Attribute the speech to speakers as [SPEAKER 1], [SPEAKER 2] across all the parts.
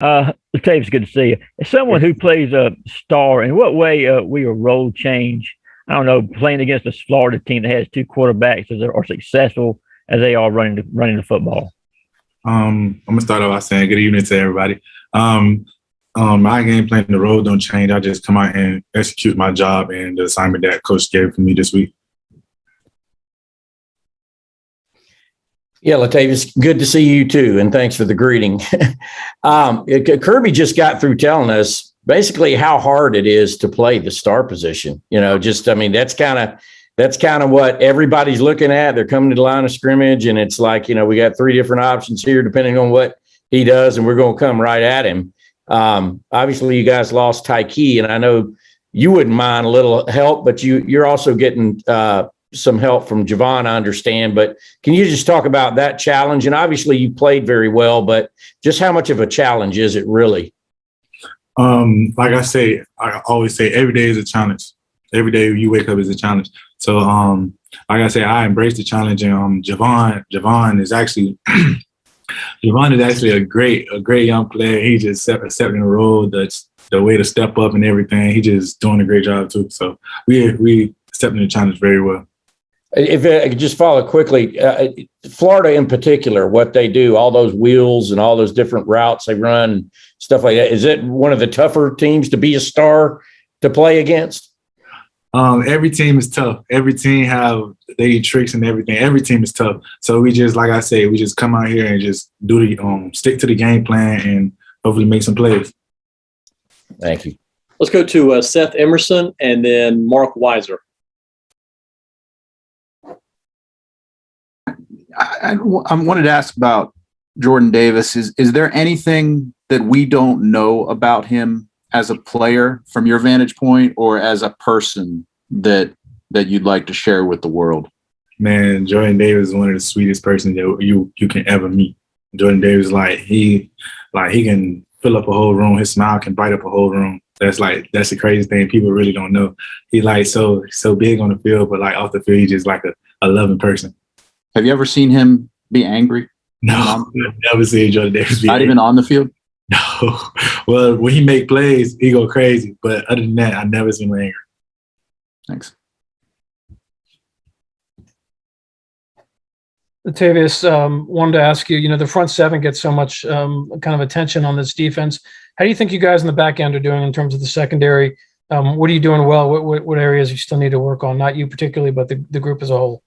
[SPEAKER 1] Latavious, good to see you. As someone who plays a star, in what way will your role change? I don't know, playing against a Florida team that has two quarterbacks as are successful as they are running the football.
[SPEAKER 2] I'm gonna start off by saying good evening to everybody. Um, my game plan, the role don't change. I just come out and execute my job and the assignment that coach gave for me this week.
[SPEAKER 3] Yeah, Latavious, good to see you too, and thanks for the greeting. Kirby just got through telling us basically how hard it is to play the star position. That's kind of what everybody's looking at. They're coming to the line of scrimmage, and it's like, we got three different options here depending on what he does, and we're going to come right at him. Obviously, you guys lost Tyke, and I know you wouldn't mind a little help, but you're also getting some help from Javon, I understand. But can you just talk about that challenge? And obviously, you played very well, but just how much of a challenge is it really?
[SPEAKER 2] Like I always say, every day is a challenge. Every day you wake up is a challenge. So, like I say, I embrace the challenge. And Javon is actually Javon is actually a great young player. He just accepting the role, the way to step up and everything. He just doing a great job too. So we accepting the challenge very well.
[SPEAKER 3] If I could just follow quickly, Florida in particular, what they do, all those wheels and all those different routes they run, stuff like that. Is it one of the tougher teams to be a star to play against?
[SPEAKER 2] Every team is tough. Every team have their tricks and everything. Every team is tough. So we just, like I say, we just come out here and just do stick to the game plan and hopefully make some plays.
[SPEAKER 3] Thank you.
[SPEAKER 4] Let's go to Seth Emerson and then Mark Weiser.
[SPEAKER 5] I wanted to ask about Jordan Davis. Is there anything that we don't know about him as a player from your vantage point or as a person that you'd like to share with the world?
[SPEAKER 2] Man, Jordan Davis is one of the sweetest persons that you can ever meet. Jordan Davis, he can fill up a whole room. His smile can bright up a whole room. That's the craziest thing. People really don't know. He so big on the field, but off the field, he's just a loving person.
[SPEAKER 5] Have you ever seen him be angry?
[SPEAKER 2] No, I've never seen Jordan Davis be
[SPEAKER 5] angry. Not even on the field?
[SPEAKER 2] No. Well, when he make plays, he go crazy. But other than that, I've never seen him angry.
[SPEAKER 5] Thanks.
[SPEAKER 6] Latavious, wanted to ask you, the front seven gets so much kind of attention on this defense. How do you think you guys in the back end are doing in terms of the secondary? What are you doing well? What areas you still need to work on? Not you particularly, but the group as a whole.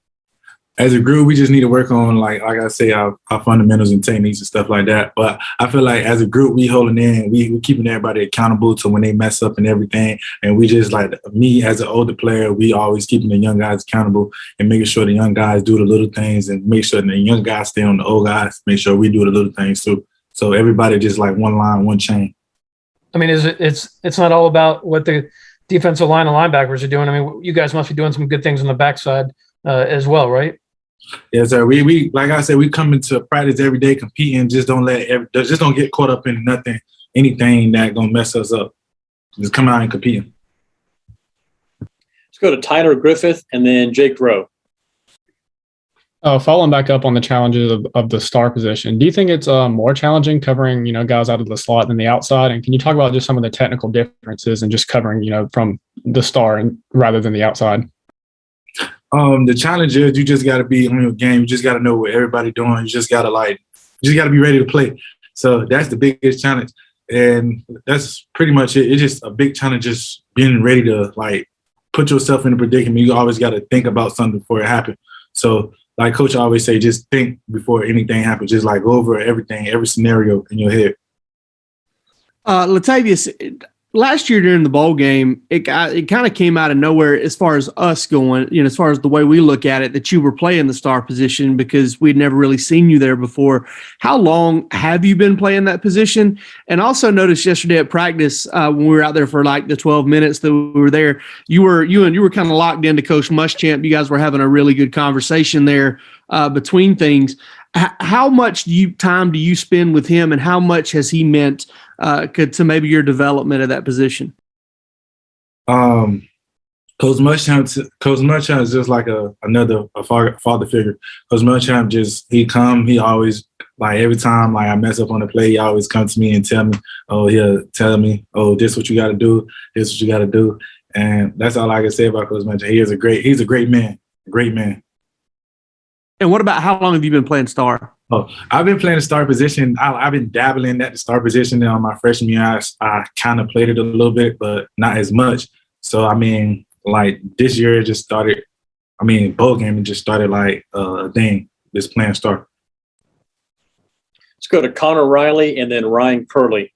[SPEAKER 2] As a group, we just need to work on, like I say, our fundamentals and techniques and stuff like that. But I feel like as a group, we holding in, we keeping everybody accountable to when they mess up and everything. And we just, me as an older player, we always keeping the young guys accountable and making sure the young guys do the little things and make sure the young guys stay on the old guys, make sure we do the little things too. So everybody just one line, one chain.
[SPEAKER 6] I mean, it's not all about what the defensive line and linebackers are doing. I mean, you guys must be doing some good things on the backside as well, right?
[SPEAKER 2] Yes, sir. We like I said, we come into practice every day competing. Just don't get caught up in anything that gonna mess us up. Just come out and compete.
[SPEAKER 4] Let's go to Tyler Griffith and then Jake Rowe.
[SPEAKER 7] Following back up on the challenges of the star position, do you think it's more challenging covering guys out of the slot than the outside? And can you talk about just some of the technical differences and just covering from the star and rather than the outside?
[SPEAKER 2] The challenge is you just got to be on your game. You just got to know what everybody's doing. You just got to be ready to play. So that's the biggest challenge. And that's pretty much it. It's just a big challenge, just being ready to put yourself in a predicament. You always got to think about something before it happens. So like Coach always say, just think before anything happens. Just go over everything, every scenario in your head.
[SPEAKER 8] Latavious, last year during the bowl game, it kind of came out of nowhere as far as us going, as far as the way we look at it, that you were playing the star position because we'd never really seen you there before. How long have you been playing that position? And also noticed yesterday at practice when we were out there for the 12 minutes that we were there, you were kind of locked into Coach Muschamp. You guys were having a really good conversation there between things. How much time do you spend with him, and how much has he meant to maybe your development of that position?
[SPEAKER 2] Coach Muschamp is just like another father figure. Coach Muschamp he always Like every time like I mess up on the play, he always come to me and tell me, oh, he'll tell me, oh, this what you got to do, this what you got to do, and that's all I can say about Coach Muschamp. He's a great man, great man.
[SPEAKER 8] And what about how long have you been playing star?
[SPEAKER 2] Oh, I've been playing the star position. I've been dabbling at the star position. On my freshman year, I kind of played it a little bit, but not as much. So I mean, like this year it just started. I mean, bowl game it just started like a thing. Just playing star.
[SPEAKER 4] Let's go to Connor Riley and then Ryan Curley.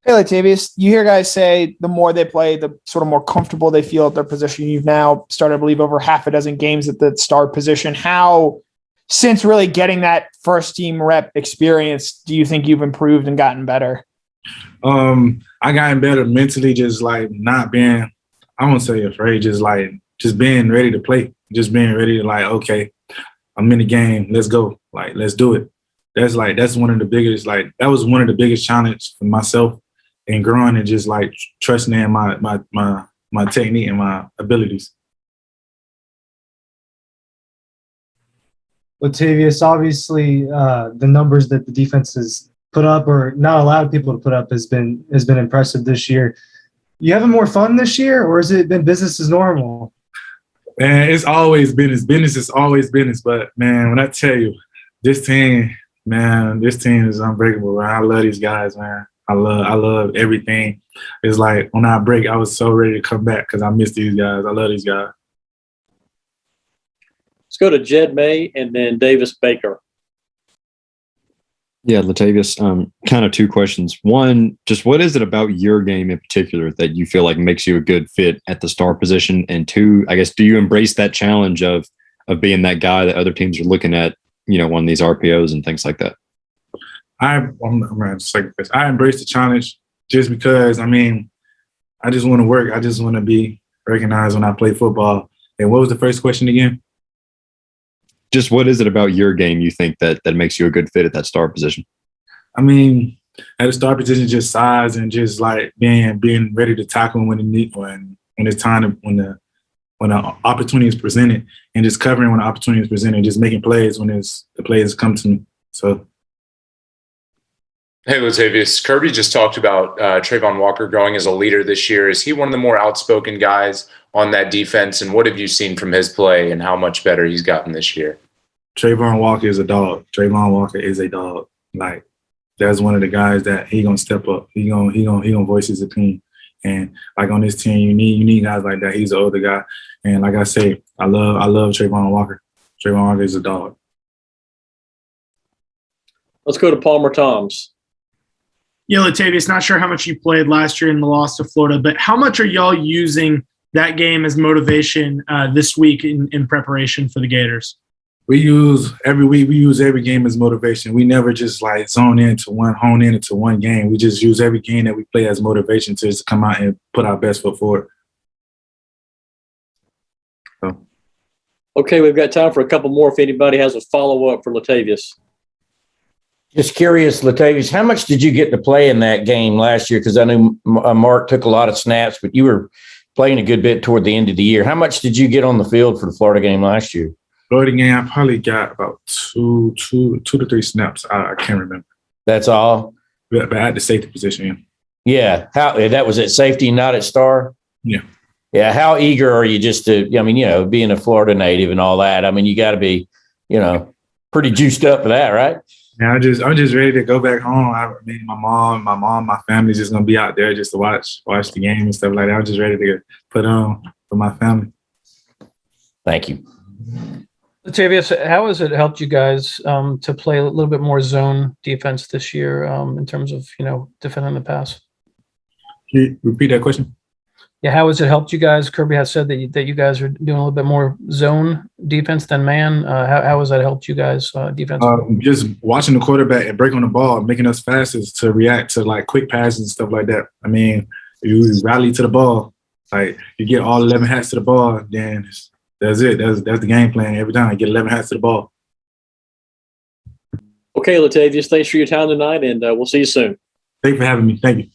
[SPEAKER 9] Hey, Latavious, you hear guys say the more they play, the sort of more comfortable they feel at their position. You've now started, I believe, over half a dozen games at the star position. How, since really getting that first team rep experience, do you think you've improved and gotten better?
[SPEAKER 2] I gotten better mentally, just like not being, I won't say afraid, just being ready to play, just being ready to like, okay, I'm in the game, let's go, like let's do it. That's one of the biggest, like that was one of the biggest challenges for myself and growing and just like trusting in my technique and my abilities.
[SPEAKER 10] Latavious, obviously, the numbers that the defense has put up or not allowed people to put up has been impressive this year. You having more fun this year, or has it been business as normal?
[SPEAKER 2] Man, it's always business. Business is always business. But man, when I tell you, this team is unbreakable. Man. I love these guys, man. I love everything. It's like when I break, I was so ready to come back because I miss these guys. I love these guys.
[SPEAKER 4] Let's go to Jed May and then Davis Baker.
[SPEAKER 11] Yeah, Latavious, kind of two questions. One, just what is it about your game in particular that you feel like makes you a good fit at the star position? And two, I guess, do you embrace that challenge of being that guy that other teams are looking at, on these RPOs and things like that?
[SPEAKER 2] I'm going to say this. I embrace the challenge just because, I just want to work. I just want to be recognized when I play football. And what was the first question again?
[SPEAKER 11] Just what is it about your game you think that makes you a good fit at that star position?
[SPEAKER 2] At the star position, just size and just like being ready to tackle when it's time to, when the opportunity is presented, and just covering when the opportunity is presented, just making plays when the plays come to me. So.
[SPEAKER 12] Hey, Latavious, Kirby just talked about Trayvon Walker growing as a leader this year. Is he one of the more outspoken guys on that defense? And what have you seen from his play and how much better he's gotten this year?
[SPEAKER 2] Trayvon Walker is a dog. Trayvon Walker is a dog. Like, that's one of the guys that he gonna step up. He gonna voice his opinion. And like on this team, you need guys like that. He's the older guy. And like I say, I love Trayvon Walker. Trayvon Walker is a dog.
[SPEAKER 4] Let's go to Palmer Toms.
[SPEAKER 13] Yeah, Latavious, not sure how much you played last year in the loss to Florida, but how much are y'all using that game as motivation this week in preparation for the Gators?
[SPEAKER 2] We use every game as motivation. We never just like hone in into one game. We just use every game that we play as motivation to just come out and put our best foot forward. So.
[SPEAKER 4] Okay, we've got time for a couple more if anybody has a follow-up for Latavious.
[SPEAKER 3] Just curious, Latavious, how much did you get to play in that game last year? Because I knew Mark took a lot of snaps, but you were playing a good bit toward the end of the year. How much did you get on the field for the Florida game last year?
[SPEAKER 2] Florida game, I probably got about two to three snaps. I can't remember.
[SPEAKER 3] That's all?
[SPEAKER 2] But at the safety position.
[SPEAKER 3] Yeah. How that was at safety, not at star?
[SPEAKER 2] Yeah.
[SPEAKER 3] Yeah. How eager are you just to, being a Florida native and all that? You got to be, pretty juiced up for that, right?
[SPEAKER 2] Yeah, I'm just ready to go back home. My family's just gonna be out there just to watch the game and stuff like that. I'm just ready to put on for my family.
[SPEAKER 3] Thank you.
[SPEAKER 6] Latavious, how has it helped you guys to play a little bit more zone defense this year in terms of defending the pass?
[SPEAKER 2] Can you repeat that question?
[SPEAKER 6] Yeah, how has it helped you guys? Kirby has said that you guys are doing a little bit more zone defense than man. How has that helped you guys defensively?
[SPEAKER 2] Just watching the quarterback and break on the ball, making us faster to react to like quick passes and stuff like that. You rally to the ball, like you get all 11 hats to the ball, then that's it. That's the game plan every time. I get 11 hats to the ball.
[SPEAKER 4] Okay, Latavious, thanks for your time tonight, and we'll see you soon.
[SPEAKER 2] Thanks for having me. Thank you.